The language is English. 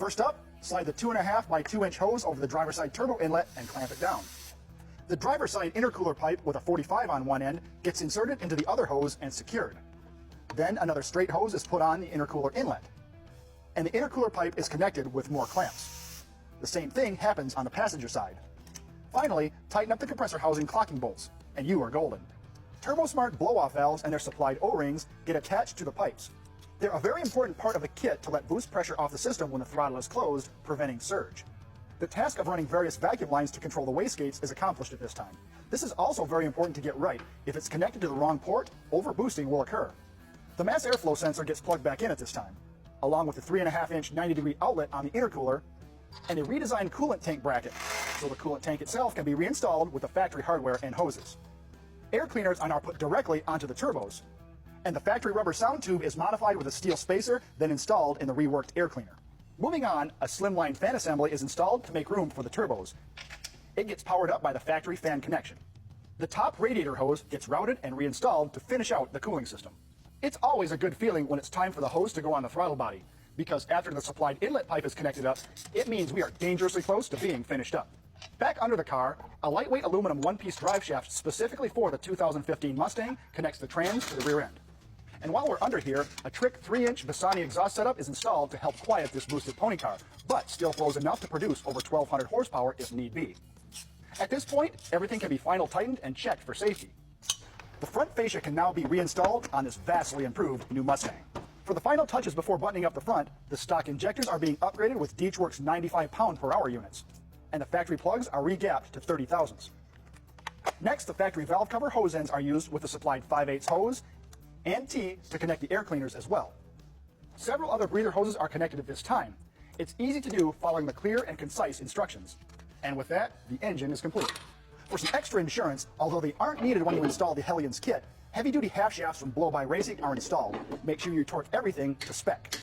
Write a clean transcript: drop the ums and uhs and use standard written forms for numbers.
First up, slide the 2.5 by 2 inch hose over the driver's side turbo inlet and clamp it down. The driver's side intercooler pipe with a 45 on one end gets inserted into the other hose and secured. Then another straight hose is put on the intercooler inlet, and the intercooler pipe is connected with more clamps. The same thing happens on the passenger side. Finally, tighten up the compressor housing clocking bolts, and you are golden. TurboSmart blow-off valves and their supplied O-rings get attached to the pipes. They're a very important part of the kit to let boost pressure off the system when the throttle is closed, preventing surge. The task of running various vacuum lines to control the wastegates is accomplished at this time. This is also very important to get right. If it's connected to the wrong port, overboosting will occur. The mass airflow sensor gets plugged back in at this time, along with the 3.5 inch 90-degree outlet on the intercooler and a redesigned coolant tank bracket, so the coolant tank itself can be reinstalled with the factory hardware and hoses. Air cleaners are now put directly onto the turbos, and the factory rubber sound tube is modified with a steel spacer, then installed in the reworked air cleaner. Moving on, a slimline fan assembly is installed to make room for the turbos. It gets powered up by the factory fan connection. The top radiator hose gets routed and reinstalled to finish out the cooling system. It's always a good feeling when it's time for the hose to go on the throttle body, because after the supplied inlet pipe is connected up, it means we are dangerously close to being finished up. Back under the car, a lightweight aluminum one-piece drive shaft specifically for the 2015 Mustang connects the trans to the rear end. And while we're under here, a trick 3-inch Bassani exhaust setup is installed to help quiet this boosted pony car, but still flows enough to produce over 1,200 horsepower if need be. At this point, everything can be final tightened and checked for safety. The front fascia can now be reinstalled on this vastly improved new Mustang. For the final touches before buttoning up the front, the stock injectors are being upgraded with Deechworks 95 pound-per-hour units, and the factory plugs are regapped to 30 thousandths. Next, the factory valve cover hose ends are used with the supplied 5/8 hose and T to connect the air cleaners as well. Several other breather hoses are connected at this time. It's easy to do following the clear and concise instructions. And with that, the engine is complete. For some extra insurance, although they aren't needed when you install the Hellions kit, heavy-duty half shafts from Blow By Racing are installed. Make sure you torque everything to spec.